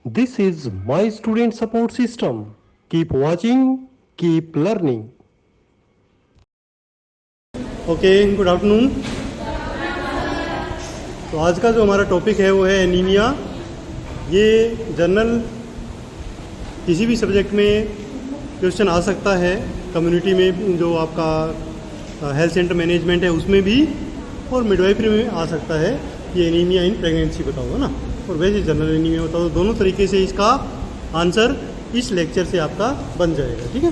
This is my student support system. Keep watching, keep learning. Okay, good afternoon. तो आज का जो हमारा टॉपिक है वो है एनीमिया। ये जनरल किसी भी सब्जेक्ट में क्वेश्चन आ सकता है, कम्युनिटी में जो आपका हेल्थ सेंटर मैनेजमेंट है उसमें भी, और मिडवाइफरी में आ सकता है। ये एनीमिया इन प्रेगनेंसी बताओ ना, और वैसे जनरल एनीमिया बताओ। दोनों तरीके से इसका आंसर इस लेक्चर से आपका बन जाएगा, ठीक है।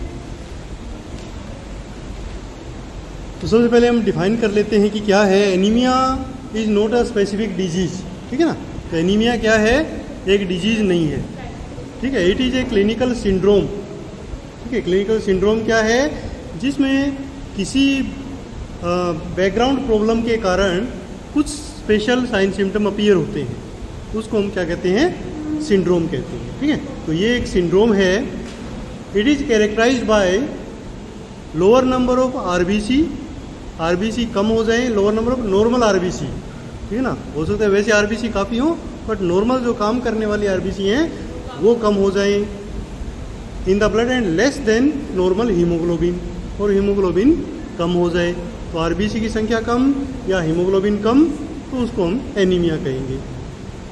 तो सबसे पहले हम डिफाइन कर लेते हैं कि क्या है anaemia. Is not a specific disease, ठीक है ना। तो एनीमिया क्या है, एक डिजीज़ नहीं है, ठीक है। It is a clinical syndrome, ठीक है। क्लिनिकल सिंड्रोम क्या है, जिसमें किसी बैकग्राउंड प्रॉब्लम के कारण कुछ स्पेशल साइन सिम्टम अपीयर होते हैं, उसको हम क्या कहते हैं, सिंड्रोम कहते हैं, ठीक है। तो ये एक सिंड्रोम है। It is characterized by lower number of RBC कम हो जाए, lower number of normal RBC, ठीक है ना। हो सकता है वैसे आरबीसी काफ़ी हो, बट नॉर्मल जो काम करने वाली आरबीसी हैं वो कम हो जाए in the blood, and less than normal haemoglobin, और हीमोग्लोबिन कम हो जाए। तो आरबीसी की संख्या कम या हीमोग्लोबिन कम, तो उसको हम एनीमिया कहेंगे।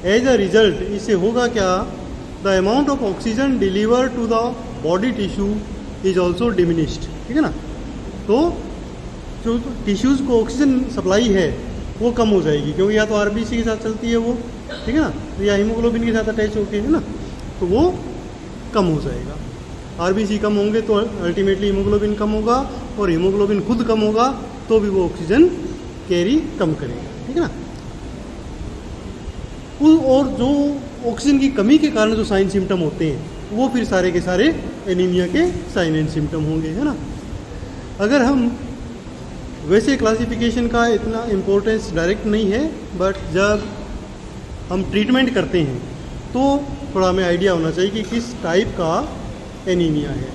एज अ रिजल्ट इससे होगा क्या, the amount of oxygen deliver to the body tissue is also diminished, ठीक है ना। तो जो टिश्यूज़ को ऑक्सीजन सप्लाई है वो कम हो जाएगी, क्योंकि या तो आरबीसी के साथ चलती है वो, ठीक है ना, या हीमोग्लोबिन के साथ अटैच होके, है ना, तो वो कम हो जाएगा। आरबीसी कम होंगे तो अल्टीमेटली हीमोग्लोबिन कम होगा, और हीमोग्लोबिन खुद कम होगा तो भी वो ऑक्सीजन कैरी कम करेगा, ठीक है ना। और जो ऑक्सीजन की कमी के कारण जो साइन सिम्टम होते हैं वो फिर सारे के सारे एनीमिया के साइन एंड सिम्टम होंगे, है ना। अगर हम वैसे क्लासिफिकेशन का इतना इम्पोर्टेंस डायरेक्ट नहीं है, बट जब हम ट्रीटमेंट करते हैं तो थोड़ा हमें आइडिया होना चाहिए कि किस टाइप का एनीमिया है।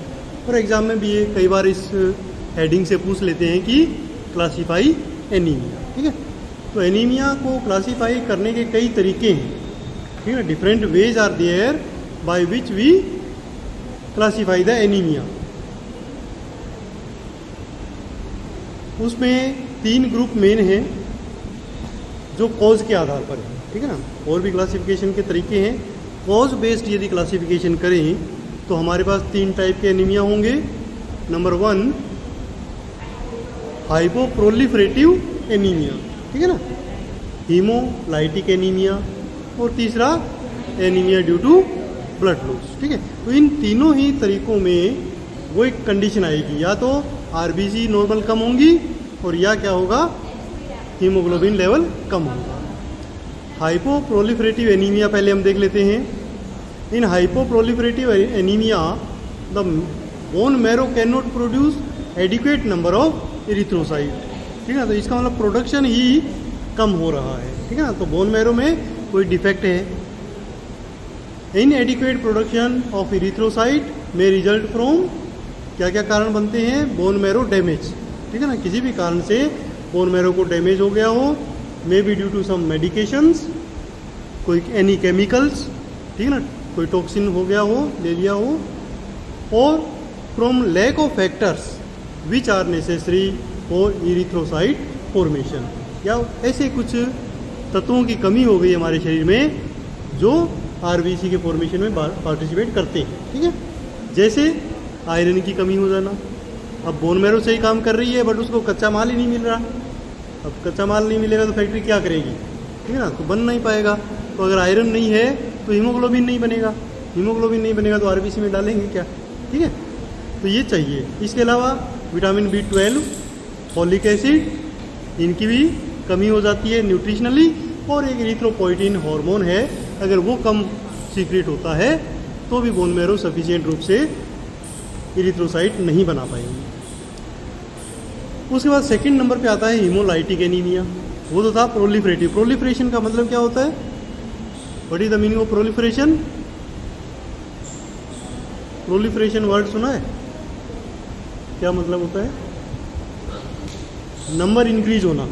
और एग्ज़ाम में भी ये कई बार इस हेडिंग से पूछ लेते हैं कि क्लासीफाई एनीमिया, ठीक है। तो एनीमिया को क्लासीफाई करने के कई तरीके हैं, ठीक है। Different ways are there by which we classify the anaemia. उसमें 3 ग्रुप मेन हैं जो कॉज के आधार पर है, ठीक है ना। और भी क्लासिफिकेशन के तरीके हैं। कॉज बेस्ड यदि क्लासिफिकेशन करें तो हमारे पास 3 टाइप के एनीमिया होंगे। नंबर 1 हाइपोप्रोलिफरेटिव एनीमिया, ठीक है ना, हीमोलाइटिक एनीमिया, और तीसरा anaemia due to blood loss, ठीक है। तो इन तीनों ही तरीकों में वो एक कंडीशन आएगी, या तो आरबीसी नॉर्मल कम होंगी, और या क्या होगा, हीमोग्लोबिन लेवल कम होगा। हाइपोप्रोलिफरेटिव एनीमिया पहले हम देख लेते हैं। In hypoproliferative anaemia the bone marrow can not produce adequate number of erythrocyte, ठीक है ना। तो इसका मतलब प्रोडक्शन ही कम हो रहा है, ठीक है ना। तो बोन मैरो में कोई डिफेक्ट है। इन एडिक्वेट प्रोडक्शन ऑफ इरिथ्रोसाइट में रिजल्ट फ्रॉम, क्या क्या कारण बनते हैं, बोन मैरो डैमेज, ठीक है ना। किसी भी कारण से बोन मैरो को डैमेज हो गया हो, may be due to some medications, कोई एनी केमिकल्स, ठीक है ना, कोई टॉक्सिन हो गया हो, ले लिया हो, और from lack of factors which are necessary for erythrocyte formation, या ऐसे कुछ तत्वों की कमी हो गई हमारे शरीर में जो आरबीसी के फॉर्मेशन में पार्टिसिपेट करते हैं, ठीक है। जैसे आयरन की कमी हो जाना। अब बोन मैरो सही काम कर रही है, बट उसको कच्चा माल ही नहीं मिल रहा। अब कच्चा माल नहीं मिलेगा तो फैक्ट्री क्या करेगी, ठीक है ना, तो बन नहीं पाएगा। तो अगर आयरन नहीं है तो हीमोग्लोबिन नहीं बनेगा, हीमोग्लोबिन नहीं बनेगा तो आरबीसी में डालेंगे क्या, ठीक है। तो ये चाहिए। इसके अलावा विटामिन B12, फॉलिक एसिड, इनकी भी कमी हो जाती है न्यूट्रिशनली। और एक इरिथ्रोपोइटिन हार्मोन है, अगर वो कम सीक्रेट होता है तो भी बोन मैरो सफिशिएंट रूप से इरिथ्रोसाइट नहीं बना पाएंगे। उसके बाद सेकंड नंबर पे आता है हीमोलाइटिक एनीमिया। वो तो था प्रोलिफरेटिव। प्रोलिफरेशन का मतलब क्या होता है, what is the meaning of proliferation? Proliferation word सुना है, क्या मतलब होता है? नंबर इंक्रीज होना,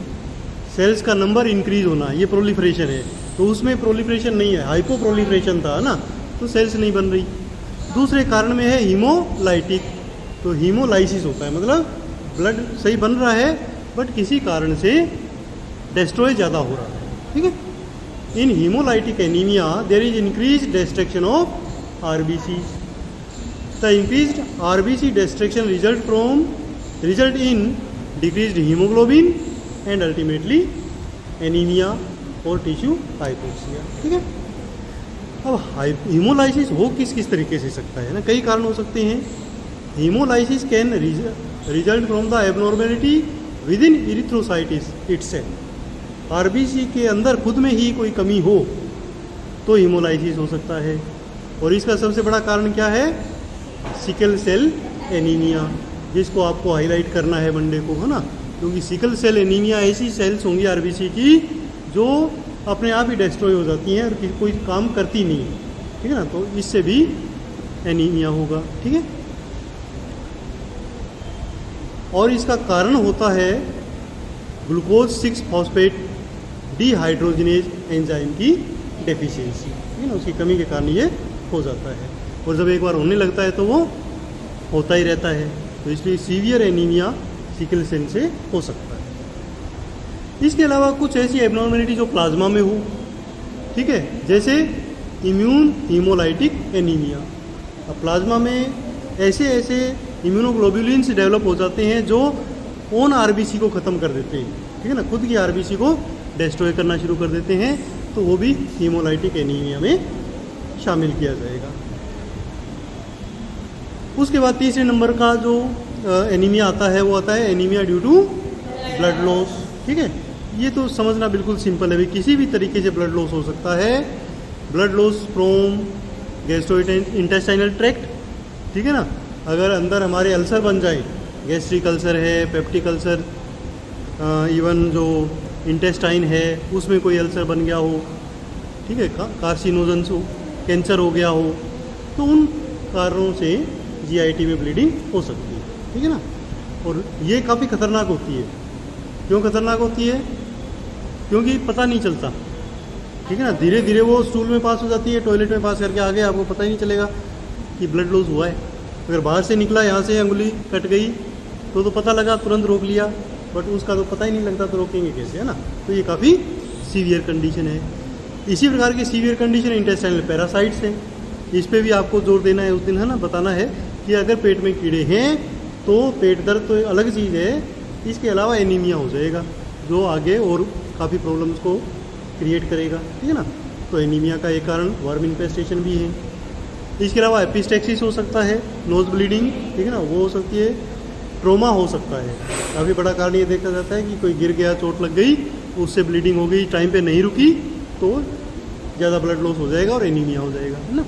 सेल्स का नंबर इंक्रीज होना, ये प्रोलिफरेशन है। तो उसमें प्रोलिफरेशन नहीं है, हाइपो प्रोलिफरेशन था ना। तो सेल्स नहीं बन रही। दूसरे कारण में है हीमोलाइटिक, तो हीमोलाइसिस होता है, मतलब ब्लड सही बन रहा है बट किसी कारण से डिस्ट्रॉय ज़्यादा हो रहा है, ठीक है। In haemolytic anaemia there is increase destruction of RBC. The increased RBC destruction result in decreased haemoglobin and ultimately anaemia और टिश्यू हाइपोक्सिया, ठीक है। अब हीमोलाइसिस हो किस किस तरीके से सकता है ना, कई कारण हो सकते हैं। Haemolysis can result from the abnormality within erythrocytes itself. RBC के अंदर खुद में ही कोई कमी हो तो हीमोलाइसिस हो सकता है। और इसका सबसे बड़ा कारण क्या है? सिकल सेल एनीमिया, जिसको आपको हाईलाइट करना है मंडे को, है ना। क्योंकि सिकल सेल एनीमिया ऐसी सेल्स होंगी आरबीसी की जो अपने आप ही डिस्ट्रॉय हो जाती हैं और कोई काम करती नहीं है, ठीक है ना। तो इससे भी एनीमिया होगा, ठीक है। और इसका कारण होता है ग्लूकोज 6 फॉस्फेट डिहाइड्रोजिनेज एंजाइम की डेफिशिएंसी, ठीक है ना। उसकी कमी के कारण ये हो जाता है और जब एक बार होने लगता है तो वो होता ही रहता है। तो इसलिए सीवियर एनीमिया सिकल सेल से हो सकता है। इसके अलावा कुछ ऐसी एबनॉर्मेलिटी जो प्लाज्मा में हो, ठीक है, जैसे इम्यून हीमोलाइटिक एनीमिया। अब प्लाज्मा में ऐसे इम्यूनोग्लोबुलिन्स डेवलप हो जाते हैं जो ओन आरबीसी को ख़त्म कर देते हैं, ठीक है ना, खुद की आरबीसी को डिस्ट्रॉय करना शुरू कर देते हैं, तो वो भी हीमोलाइटिक एनीमिया में शामिल किया जाएगा। उसके बाद तीसरे नंबर का जो एनीमिया आता है वो आता है anaemia due to blood loss, ठीक है। ये तो समझना बिल्कुल सिंपल है भाई, किसी भी तरीके से ब्लड लॉस हो सकता है। Blood loss from gastrointestinal tract, ठीक है ना। अगर अंदर हमारे अल्सर बन जाए, गैस्ट्रिक अल्सर है, पेप्टिक अल्सर, इवन जो इंटेस्टाइन है उसमें कोई अल्सर बन गया हो, ठीक है, कार्सिनोजेंस हो, कैंसर हो गया हो, तो उन कारणों से जीआईटी में ब्लीडिंग हो सकती है, ठीक है ना। और ये काफ़ी खतरनाक होती है। क्यों खतरनाक होती है? क्योंकि पता नहीं चलता, ठीक है ना। धीरे धीरे वो स्टूल में पास हो जाती है, टॉयलेट में पास करके आ गए, आपको पता ही नहीं चलेगा कि ब्लड लॉस हुआ है। अगर बाहर से निकला, यहाँ से अंगुली कट गई तो पता लगा, तुरंत रोक लिया, बट उसका तो पता ही नहीं लगता, तो रोकेंगे कैसे, है ना। तो ये काफ़ी सीवियर कंडीशन है। इसी प्रकार की सीवियर कंडीशन इंटेस्टाइनल पैरासाइट्स है। इस पर भी आपको जोर देना है उस दिन, है ना, बताना है कि अगर पेट में कीड़े हैं तो पेट दर्द तो अलग चीज़ है, इसके अलावा एनीमिया हो जाएगा जो आगे और काफ़ी प्रॉब्लम्स को क्रिएट करेगा, ठीक है ना। तो एनीमिया का एक कारण वर्म इन्फेस्टेशन भी है। इसके अलावा एपिस्टेक्सिस हो सकता है, नोज ब्लीडिंग, ठीक है ना, वो हो सकती है। ट्रोमा हो सकता है, काफ़ी बड़ा कारण ये देखा जाता है कि कोई गिर गया, चोट लग गई, उससे ब्लीडिंग हो गई, टाइम पे नहीं रुकी तो ज़्यादा ब्लड लॉस हो जाएगा और एनीमिया हो जाएगा, है ना।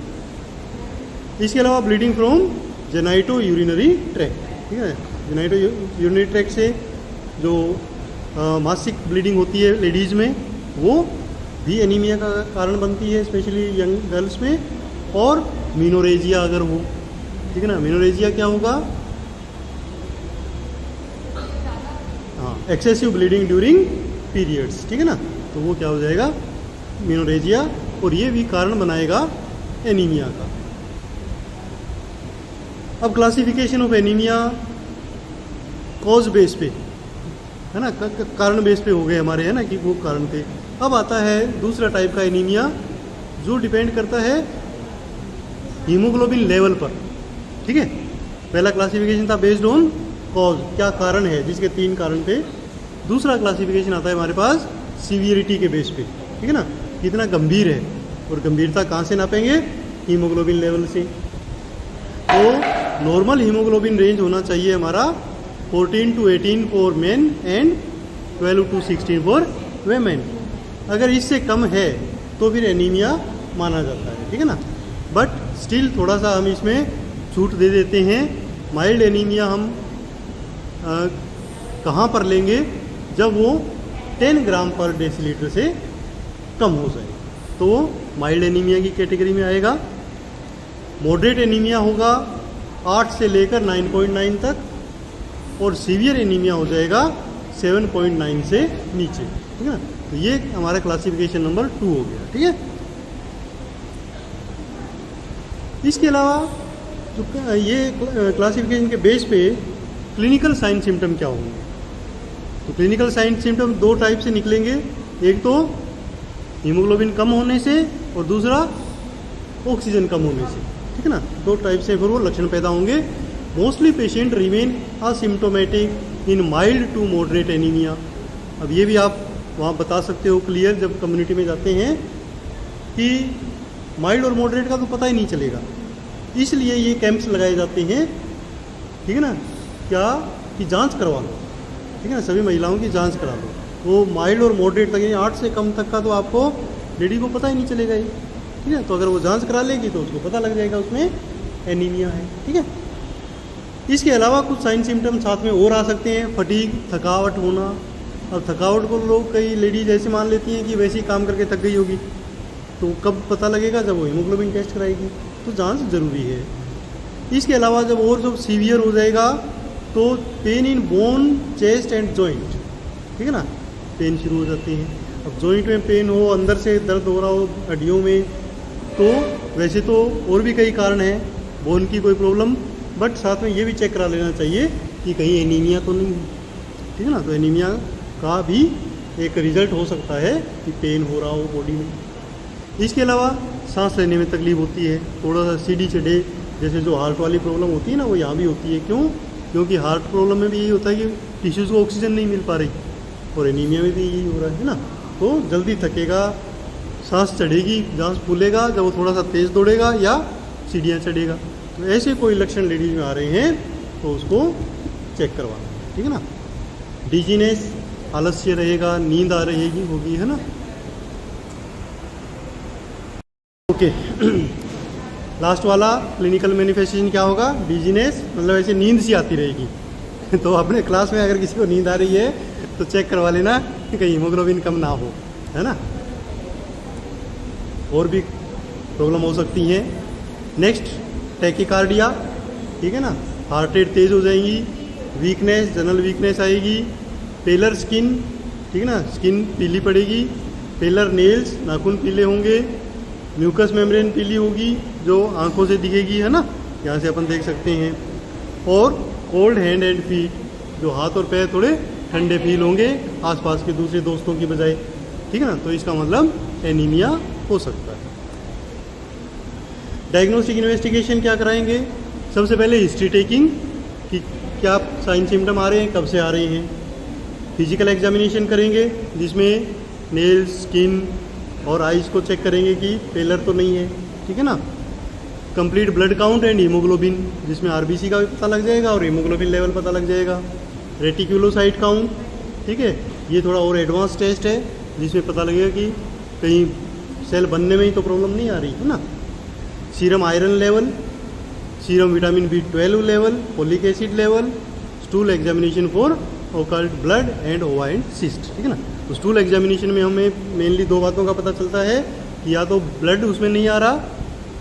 इसके अलावा bleeding from genito urinary tract, ठीक है। जेनाइटो यूरिनरी ट्रैक्ट से जो मासिक ब्लीडिंग होती है लेडीज़ में, वो भी एनीमिया का कारण बनती है, स्पेशली यंग गर्ल्स में। और मिनोरेजिया अगर हो, ठीक है ना, मिनोरेजिया क्या होगा? हाँ, एक्सेसिव ब्लीडिंग ड्यूरिंग पीरियड्स, ठीक है ना, तो वो क्या हो जाएगा? मिनोरेजिया, और ये भी कारण बनाएगा एनीमिया का। अब classification of anaemia cause base पे, है ना, कारण बेस पे हो गए हमारे, है ना, कि वो कारण थे। अब आता है दूसरा टाइप का एनीमिया जो डिपेंड करता है हीमोग्लोबिन लेवल पर, ठीक है। पहला क्लासिफिकेशन था बेस्ड ऑन कॉज, क्या कारण है, जिसके 3 कारण थे। दूसरा क्लासिफिकेशन आता है हमारे पास सीवियरिटी के बेस पे, ठीक है ना, कितना गंभीर है। और गंभीरता कहाँ से नापेंगे? हीमोग्लोबिन लेवल से। तो नॉर्मल हीमोग्लोबिन रेंज होना चाहिए हमारा 14 to 18 for main and 12 to 16 for women. अगर इससे कम है तो फिर एनीमिया माना जाता है, ठीक है ना। बट स्टिल थोड़ा सा हम इसमें छूट दे देते हैं। माइल्ड एनीमिया हम कहाँ पर लेंगे? जब वो 10 ग्राम पर डेसीलीटर से कम हो जाए तो वो माइल्ड एनीमिया की कैटेगरी में आएगा। मॉडरेट एनीमिया होगा 8 से लेकर 9.9 तक, और सीवियर एनीमिया हो जाएगा 7.9 से नीचे, ठीक है ना। तो ये हमारा क्लासिफिकेशन नंबर 2 हो गया, ठीक है। इसके अलावा जो ये क्लासिफिकेशन के बेस पे क्लिनिकल साइन सिम्टम क्या होंगे, तो क्लिनिकल साइन सिम्टम दो टाइप से निकलेंगे, एक तो हीमोग्लोबिन कम होने से और दूसरा ऑक्सीजन कम होने से, ठीक है ना। दो टाइप से फिर वो लक्षण पैदा होंगे। Mostly patient remain asymptomatic in mild to moderate anaemia. अब ये भी आप वहाँ बता सकते हो क्लियर जब कम्युनिटी में जाते हैं कि माइल्ड और मॉडरेट का तो पता ही नहीं चलेगा, इसलिए ये कैंप्स लगाए जाते हैं, ठीक है ना, क्या कि जांच करवा लो, ठीक है ना, सभी महिलाओं की जांच करा लो। वो माइल्ड और मॉडरेट तक, यानी 8 से कम तक का तो आपको लेडी को पता ही नहीं चलेगा ये, ठीक है। तो अगर वो जांच करा लेगी तो उसको पता लग जाएगा उसमें एनीमिया है, ठीक है। इसके अलावा कुछ साइन सिम्टम साथ में और आ सकते हैं, फटीग, थकावट होना। अब थकावट को लोग, कई लेडीज ऐसे मान लेती हैं कि वैसे ही काम करके थक गई होगी, तो कब पता लगेगा, जब वो हीमोग्लोबिन टेस्ट कराएगी, तो जांच ज़रूरी है। इसके अलावा जब सीवियर हो जाएगा तो pain in bone, chest and joint, ठीक है ना, पेन शुरू हो जाती है। अब जॉइंट में पेन हो, अंदर से दर्द हो रहा हो हड्डियों में, तो वैसे तो और भी कई कारण हैं बोन की कोई प्रॉब्लम, बट साथ में ये भी चेक करा लेना चाहिए कि कहीं एनीमिया तो नहीं है, ठीक है ना। तो एनीमिया का भी एक रिजल्ट हो सकता है कि पेन हो रहा हो बॉडी में। इसके अलावा सांस लेने में तकलीफ होती है, थोड़ा सा सीढ़ी चढ़े, जैसे जो हार्ट वाली प्रॉब्लम होती है ना, वो यहाँ भी होती है। क्यों? क्योंकि हार्ट प्रॉब्लम में भी यही होता है कि टिश्यूज़ को ऑक्सीजन नहीं मिल पा रही, और एनीमिया में भी यही हो रहा है ना। तो जल्दी थकेगा, सांस चढ़ेगी, सांस फूलेगा जब वो थोड़ा सा तेज़ दौड़ेगा या सीढ़ियाँ चढ़ेगा। तो ऐसे कोई लक्षण लेडीज में आ रहे हैं तो उसको चेक करवाना, ठीक है ना। डिजीनेस, आलस्य रहेगा, नींद आ रहेगी होगी, है ना। ओके लास्ट वाला क्लिनिकल मैनिफेस्टेशन क्या होगा? डिजीनेस, मतलब ऐसे नींद सी आती रहेगी तो अपने क्लास में अगर किसी को नींद आ रही है तो चेक करवा लेना कि कहीं हीमोग्लोबिन कम ना हो, है ना। और भी प्रॉब्लम हो सकती हैं। नेक्स्ट, टैकीकार्डिया, ठीक है ना, हार्ट रेट तेज़ हो जाएंगी, वीकनेस, जनरल वीकनेस आएगी, पेलर स्किन, ठीक है ना, स्किन पीली पड़ेगी, पेलर नेल्स, नाखून पीले होंगे, म्यूकस मेम्ब्रेन पीली होगी जो आंखों से दिखेगी, है ना, यहाँ से अपन देख सकते हैं। और कोल्ड हैंड एंड फीट, जो हाथ और पैर थोड़े ठंडे फील होंगे आसपास के दूसरे दोस्तों की बजाय, ठीक है ना। तो इसका मतलब एनीमिया हो सकता है। डायग्नोस्टिक इन्वेस्टिगेशन क्या कराएंगे? सबसे पहले हिस्ट्री टेकिंग, कि क्या साइन सिम्टम आ रहे हैं, कब से आ रहे हैं। फिजिकल एग्जामिनेशन करेंगे जिसमें नेल्स, स्किन और आइज़ को चेक करेंगे कि पेलर तो नहीं है, ठीक है ना। Complete blood count and haemoglobin, जिसमें आरबीसी का भी पता लग जाएगा और हीमोग्लोबिन लेवल पता लग जाएगा। रेटिकुलोसाइट काउंट, ठीक है, ये थोड़ा और एडवांस टेस्ट है जिसमें पता लगेगा कि कहीं सेल बनने में ही तो प्रॉब्लम नहीं आ रही है ना। Serum iron level, serum vitamin B12 level, folic acid level, stool examination for occult blood and ओवा एंड सिस्ट, ठीक है ना। तो स्टूल एग्जामिनेशन में हमें मेनली दो बातों का पता चलता है कि या तो ब्लड उसमें नहीं आ रहा,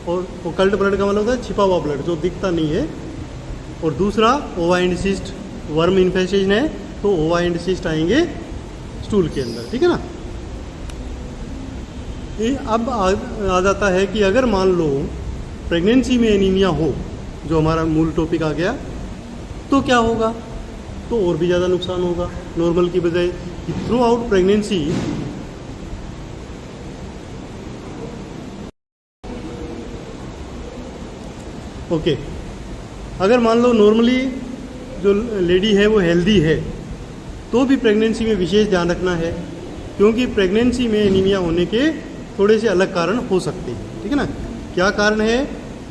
और ओकल्ट ब्लड का मतलब होता है छिपा हुआ ब्लड जो दिखता नहीं है, और दूसरा ओवा एंड सिस्ट, वर्म इन्फेस्टेशन है तो ओवा एंड सिस्ट आएंगे स्टूल के अंदर, ठीक है ना। ये अब आ जाता है कि अगर मान लो प्रेगनेंसी में एनीमिया हो, जो हमारा मूल टॉपिक आ गया, तो क्या होगा? तो और भी ज़्यादा नुकसान होगा नॉर्मल की बजाय। कि थ्रू आउट प्रेगनेंसी ओके, अगर मान लो नॉर्मली जो लेडी है वो हेल्दी है, तो भी प्रेगनेंसी में विशेष ध्यान रखना है, क्योंकि प्रेगनेंसी में एनीमिया होने के थोड़े से अलग कारण हो सकते हैं, ठीक है ना। क्या कारण है?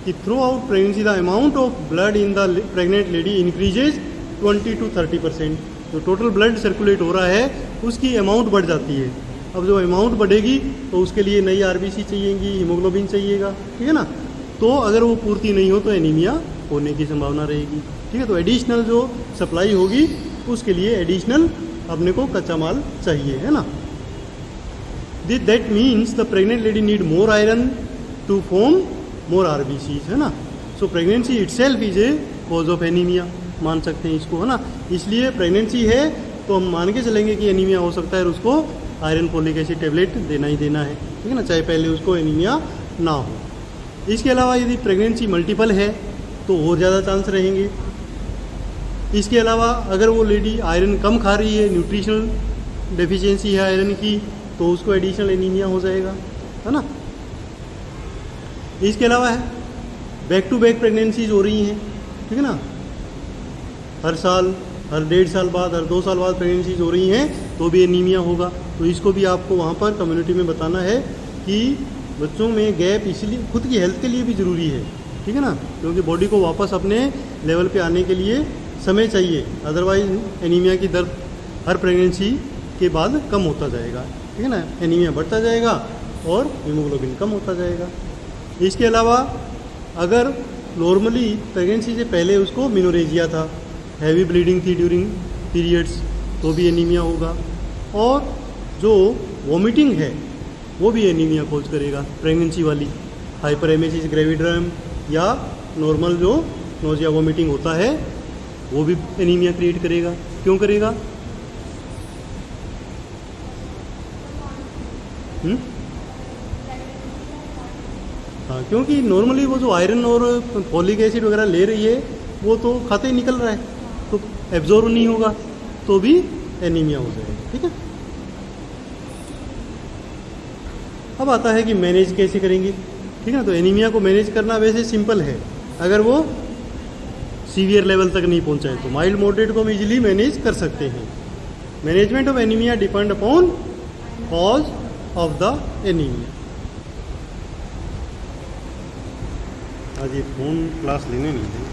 कि through out pregnancy the amount of blood in the pregnant lady increases 20 to 30%। जो टोटल ब्लड सर्कुलेट हो रहा है उसकी अमाउंट बढ़ जाती है। अब जो अमाउंट बढ़ेगी तो उसके लिए नई आरबीसी चाहिएगी, हीमोग्लोबिन चाहिएगा, ठीक है ना। तो अगर वो पूर्ति नहीं हो तो एनीमिया होने की संभावना रहेगी, ठीक है। तो एडिशनल जो सप्लाई होगी उसके लिए एडिशनल अपने को कच्चा माल चाहिए, है ना। That means the pregnant lady need more iron to form more RBCs, है ना। So pregnancy itself is a cause of anaemia, मान सकते हैं इसको, है ना। इसलिए प्रेगनेंसी है तो हम मान के चलेंगे कि एनीमिया हो सकता है और उसको आयरन फोलिक एसिड टेबलेट देना ही देना है, ठीक है ना, चाहे पहले उसको एनीमिया ना हो। इसके अलावा यदि प्रेगनेंसी मल्टीपल है तो और ज़्यादा चांस रहेंगे। इसके अलावा अगर वो लेडी आयरन कम खा रही है, न्यूट्रिशनल डेफिशिएंसी है आयरन की, तो उसको एडिशनल एनीमिया हो जाएगा, है ना। इसके अलावा है बैक टू बैक प्रेगनेंसीज हो रही हैं, ठीक है ना, हर साल, हर 1.5 साल बाद, हर 2 साल बाद प्रेगनेंसीज हो रही हैं, तो भी एनीमिया होगा। तो इसको भी आपको वहाँ पर कम्युनिटी में बताना है कि बच्चों में गैप इसलिए खुद की हेल्थ के लिए भी ज़रूरी है, ठीक है ना, क्योंकि बॉडी को वापस अपने लेवल पे आने के लिए समय चाहिए, अदरवाइज एनीमिया की दर हर प्रेगनेंसी के बाद कम होता जाएगा, ठीक है ना, एनीमिया बढ़ता जाएगा और हीमोग्लोबिन कम होता जाएगा। इसके अलावा अगर नॉर्मली प्रेगनेंसी से पहले उसको मिनोरेजिया था, हैवी ब्लीडिंग थी ड्यूरिंग पीरियड्स, तो भी एनीमिया होगा। और जो वोमिटिंग है वो भी एनीमिया कॉज करेगा, प्रेगनेंसी वाली हाइपरेमेसिस ग्रेविड्रम या नॉर्मल जो नोजिया वोमिटिंग होता है वो भी एनीमिया क्रिएट करेगा। क्यों करेगा? हाँ, क्योंकि नॉर्मली वो जो आयरन और फॉलिक एसिड वगैरह ले रही है वो तो खाते ही निकल रहा है, तो एब्जॉर्ब नहीं होगा, तो भी एनीमिया हो जाएगा, ठीक है। अब आता है कि मैनेज कैसे करेंगे, ठीक है ना। तो एनीमिया को मैनेज करना वैसे सिंपल है, अगर वो सीवियर लेवल तक नहीं पहुंचाए तो माइल्ड मॉडरेट को हम इजीली मैनेज कर सकते हैं। Management of anaemia depend upon cos of the anaemia. आज ये फोन क्लास लेने नहीं है।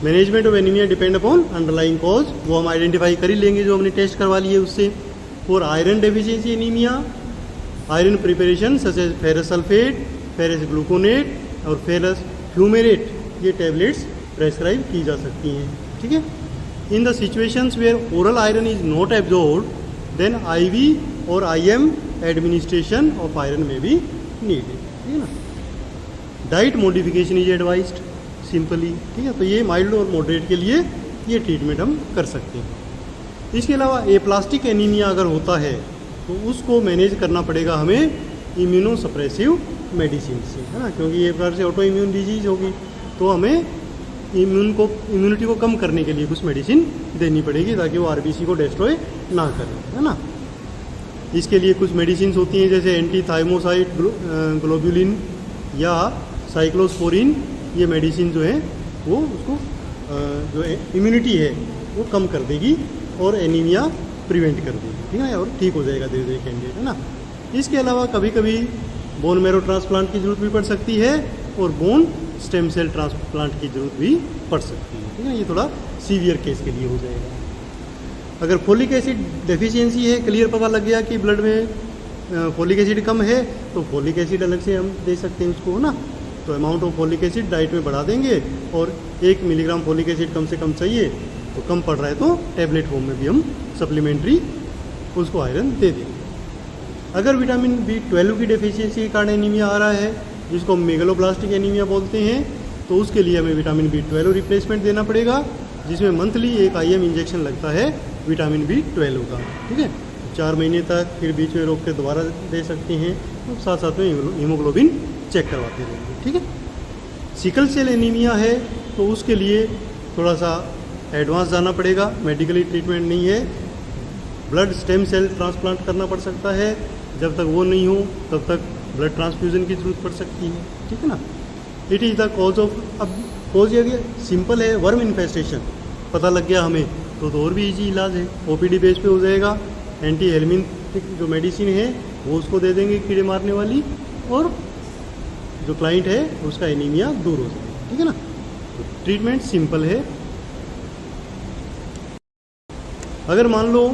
Management of anaemia depend upon underlying cause, वो हम आइडेंटिफाई कर ही लेंगे जो हमने टेस्ट करवा लिए उससे। For iron deficiency anaemia, iron preparation such as ferrous sulphate, ferrous gluconate और फेरस फ्यूमेरेट, ये टैबलेट्स प्रेस्क्राइब की जा सकती हैं, ठीक है। In the situations where oral iron is not absorbed, then IV और आईएम एडमिनिस्ट्रेशन ऑफ आयरन में भी नीडेड, ठीक है ना। Diet modification is advised simply, ठीक है। तो ये माइल्ड और मॉडरेट के लिए ये ट्रीटमेंट हम कर सकते हैं। इसके अलावा एप्लास्टिक एनीमिया अगर होता है तो उसको मैनेज करना पड़ेगा हमें इम्यूनो सप्रेसिव मेडिसिन से, है ना, क्योंकि ये प्रकार से ऑटो इम्यून डिजीज होगी, तो हमें इम्यूनिटी को कम करने के लिए कुछ मेडिसिन देनी पड़ेगी ताकि वो आरबीसी को डिस्ट्रॉय ना करे, है ना। इसके लिए कुछ मेडिसिन होती हैं जैसे एंटी थाइमोसाइड ग्लोबुलिन या साइक्लोस्पोरिन, ये मेडिसिन जो है वो उसको जो इम्यूनिटी है वो कम कर देगी और एनीमिया प्रिवेंट कर देगी, ठीक है, और ठीक हो जाएगा धीरे धीरे कैंडिडेट, है ना। इसके अलावा कभी कभी बोन मैरो ट्रांसप्लांट की ज़रूरत भी पड़ सकती है और बोन स्टेम सेल ट्रांसप्लांट की ज़रूरत भी पड़ सकती है, ठीक है। ये थोड़ा सीवियर केस के लिए हो जाएगा। अगर फोलिक एसिड डेफिशिएंसी है, क्लियर पता लग गया कि ब्लड में फोलिक एसिड कम है, तो फोलिक एसिड अलग से हम दे सकते हैं उसको, है ना। तो amount of folic acid diet में बढ़ा देंगे और 1 मिलीग्राम फोलिक एसिड कम से कम चाहिए, तो कम पड़ रहा है तो टैबलेट फॉर्म में भी हम सप्लीमेंट्री उसको आयरन दे देंगे। अगर विटामिन B12 की डेफिशिएंसी के कारण एनीमिया आ रहा है, जिसको हम मेगलोब्लास्टिक एनीमिया बोलते हैं, तो उसके लिए हमें विटामिन B12 रिप्लेसमेंट देना पड़ेगा, जिसमें मंथली एक IM इंजेक्शन लगता है विटामिन B12 का, ठीक है। 4 महीने तक, फिर बीच में रोक के दोबारा दे सकते हैं, तो साथ साथ में हीमोग्लोबिन चेक करवाते रहेंगे, ठीक है। सिकल सेल एनीमिया है तो उसके लिए थोड़ा सा एडवांस जाना पड़ेगा, मेडिकली ट्रीटमेंट नहीं है, ब्लड स्टेम सेल ट्रांसप्लांट करना पड़ सकता है। जब तक वो नहीं हो तब तक ब्लड ट्रांसफ्यूजन की ज़रूरत पड़ सकती है, ठीक है ना। It is the cause of, अब कॉज ये सिंपल है, वर्म इन्फेस्टेशन पता लग गया हमें तो और भी इजी इलाज है, OPD बेस पे हो जाएगा। एंटी हेलमिन जो मेडिसिन है वो उसको दे देंगे कीड़े मारने वाली, और जो क्लाइंट है उसका एनीमिया दूर हो जाएगा, ठीक है ना। तो ट्रीटमेंट सिंपल है। अगर मान लो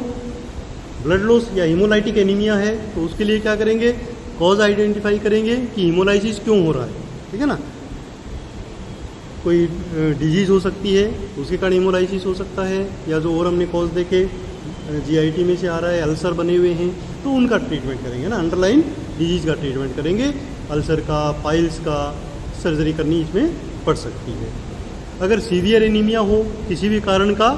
ब्लड लॉस या हीमोलाइटिक एनीमिया है तो उसके लिए क्या करेंगे, कॉज आइडेंटिफाई करेंगे कि हीमोलाइसिस क्यों हो रहा है, ठीक है ना। कोई डिजीज़ हो सकती है उसके कारण हीमोलाइसिस हो सकता है, या जो और हमने कॉज देखे GIT में से आ रहा है, अल्सर बने हुए हैं, तो उनका ट्रीटमेंट करेंगे ना, अंडरलाइन डिजीज़ का ट्रीटमेंट करेंगे। अल्सर का, पाइल्स का सर्जरी करनी इसमें पड़ सकती है। अगर सीवियर एनीमिया हो किसी भी कारण का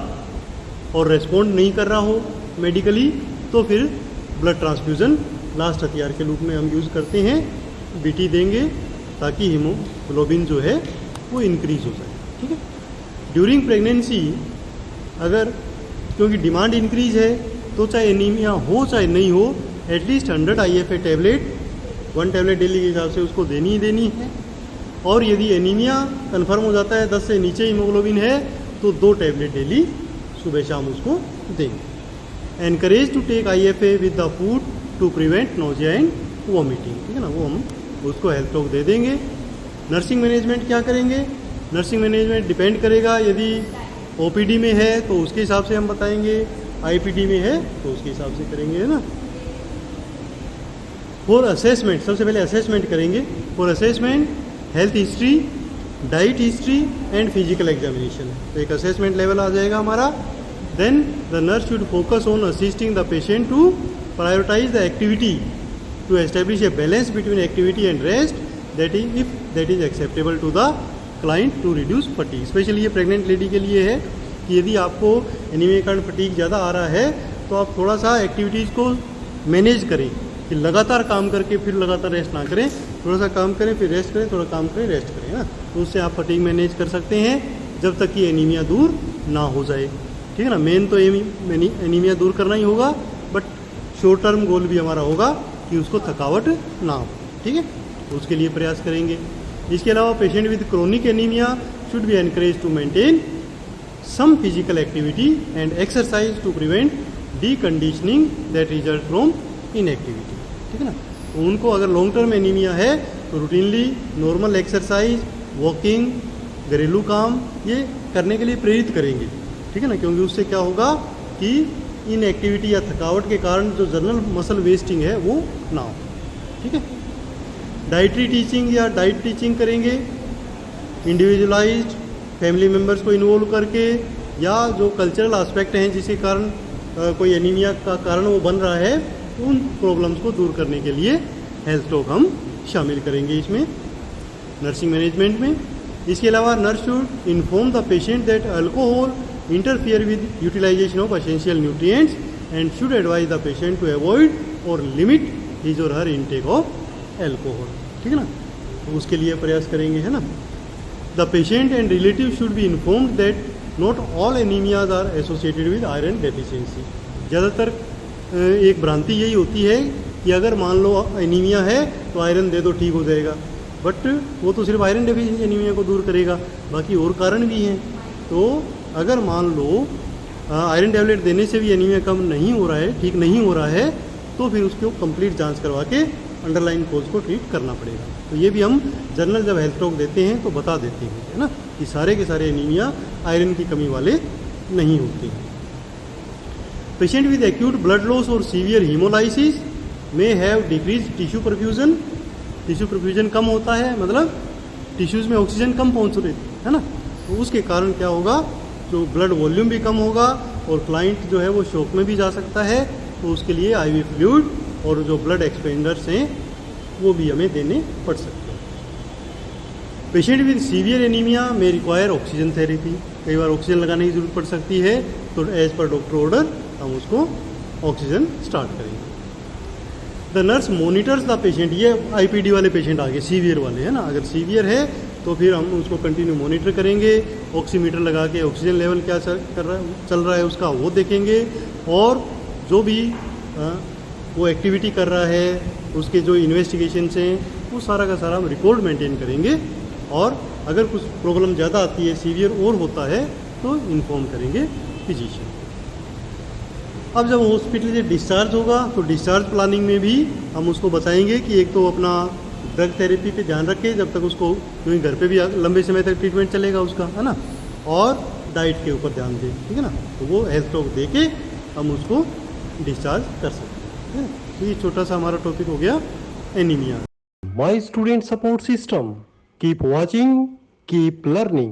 और रेस्पॉन्ड नहीं कर रहा हो मेडिकली, तो फिर ब्लड ट्रांसफ्यूज़न लास्ट हथियार के रूप में हम यूज़ करते हैं। बीटी देंगे ताकि हीमोग्लोबिन जो है वो इंक्रीज हो जाए। ठीक है, ड्यूरिंग प्रेगनेंसी अगर क्योंकि डिमांड इंक्रीज है तो चाहे एनीमिया हो चाहे नहीं हो, at least 100 IFA tablet 1 tablet daily के हिसाब से उसको देनी ही देनी है। और यदि एनीमिया कन्फर्म हो जाता है 10 से नीचे हीमोग्लोबिन है तो 2 टैबलेट डेली सुबह शाम उसको देंगे। Encourage to take IFA with the food to prevent nausea and vomiting. ठीक है ना, वो हम उसको हेल्थ टॉक दे देंगे। नर्सिंग मैनेजमेंट क्या करेंगे? नर्सिंग मैनेजमेंट डिपेंड करेगा, यदि OPD में है तो उसके हिसाब से हम बताएंगे, IPD में है तो उसके हिसाब से करेंगे, है ना। फॉर असेसमेंट सबसे पहले असेसमेंट करेंगे। For assessment health history, diet history and physical examination, तो एक असेसमेंट लेवल आ जाएगा हमारा। Then the nurse should focus on assisting the patient to prioritise the activity to establish a balance between activity and rest that is if that is acceptable to the client to reduce fatigue. Specially ये pregnant lady के लिए है कि यदि आपको anaemia के कारण fatigue ज़्यादा आ रहा है तो आप थोड़ा सा एक्टिविटीज़ को मैनेज करें कि लगातार काम करके फिर लगातार रेस्ट ना करें, थोड़ा सा काम करें फिर रेस्ट करें, थोड़ा काम करें रेस्ट करें, ना। तो उससे आप फटीग मैनेज कर सकते हैं जब तक कि एनीमिया दूर ना हो जाए। ठीक है ना, मेन तो एनीमिया दूर करना ही होगा, बट शॉर्ट टर्म गोल भी हमारा होगा कि उसको थकावट ना हो। ठीक है, तो उसके लिए प्रयास करेंगे। इसके अलावा patient with chronic anaemia should be encourage to maintain some physical activity and exercise to prevent deconditioning that result from inactivity. ठीक है ना, तो उनको अगर लॉन्ग टर्म एनीमिया है तो रूटीनली नॉर्मल एक्सरसाइज, वॉकिंग, घरेलू काम ये करने के लिए प्रेरित करेंगे। ठीक है ना, क्योंकि उससे क्या होगा कि इनएक्टिविटी या थकावट के कारण जो जनरल मसल वेस्टिंग है वो ना हो। ठीक है, डाइटरी टीचिंग या डाइट टीचिंग करेंगे, इंडिविजुअलाइज्ड फैमिली मेम्बर्स को इन्वॉल्व करके, या जो कल्चरल एस्पेक्ट हैं जिसके कारण कोई एनीमिया का कारण वो बन रहा है, उन प्रॉब्लम्स को दूर करने के लिए हेल्थ टॉक हम शामिल करेंगे इसमें नर्सिंग मैनेजमेंट में। इसके अलावा nurse should inform the patient that alcohol interfere with utilisation of essential nutrients and should advise the patient to avoid और लिमिट हिज और हर इनटेक ऑफ एल्कोहल। ठीक है ना, तो उसके लिए प्रयास करेंगे, है ना। The patient and relative should be informed that not all anaemias are associated with iron deficiency. ज़्यादातर एक भ्रांति यही होती है कि अगर मान लो एनीमिया है तो आयरन दे दो ठीक हो जाएगा, बट वो तो सिर्फ आयरन डेफिशिएंसी एनीमिया को दूर करेगा, बाकी और कारण भी हैं। तो अगर मान लो आयरन टैबलेट देने से भी एनीमिया कम नहीं हो रहा है, ठीक नहीं हो रहा है, तो फिर उसको कंप्लीट जांच करवा के अंडरलाइन कोज को ट्रीट करना पड़ेगा। तो ये भी हम जनरल जब हेल्थ टॉक देते हैं तो बता देते हैं, है ना, कि सारे के सारे एनीमिया आयरन की कमी वाले नहीं होते हैं। Patient with acute blood loss और सीवियर हीमोलाइसिस में have decrease tissue perfusion. Tissue perfusion कम होता है, मतलब टिश्यूज़ में ऑक्सीजन कम पहुँच रही है ना, तो उसके कारण क्या होगा, जो ब्लड वॉल्यूम भी कम होगा और क्लाइंट जो है वो शॉक में भी जा सकता है। तो उसके लिए IV फ्लूइड और जो ब्लड एक्सपेंडर्स हैं वो भी हमें देने पड़ सकते हैं। पेशेंट विद सीवियर एनीमिया में रिक्वायर ऑक्सीजन थेरेपी, कई बार ऑक्सीजन लगाने की जरूरत पड़ सकती है, तो एज पर डॉक्टर ऑर्डर हम उसको ऑक्सीजन स्टार्ट करेंगे। The nurse monitors the patient, ये IPD वाले पेशेंट आगे सीवियर वाले, है ना। अगर सीवियर है तो फिर हम उसको कंटिन्यू मॉनिटर करेंगे, ऑक्सीमीटर लगा के ऑक्सीजन लेवल क्या चल रहा है उसका वो देखेंगे, और जो भी वो एक्टिविटी कर रहा है उसके जो इन्वेस्टिगेशंस हैं वो सारा का सारा हम रिकॉर्ड मेंटेन करेंगे, और अगर कुछ प्रॉब्लम ज़्यादा आती है, सीवियर और होता है, तो इन्फॉर्म करेंगे फिजिशियन। अब जब हॉस्पिटल से डिस्चार्ज होगा तो डिस्चार्ज प्लानिंग में भी हम उसको बताएंगे कि एक तो अपना ड्रग थेरेपी पे ध्यान रखें जब तक उसको, क्योंकि घर पे भी लंबे समय तक ट्रीटमेंट चलेगा उसका, है ना, और डाइट के ऊपर ध्यान दें। ठीक है ना, तो वो हेल्थ टॉक दे के हम उसको डिस्चार्ज कर सकते हैं। तो ये छोटा सा हमारा टॉपिक हो गया anaemia. My student support system. Keep watching, keep learning.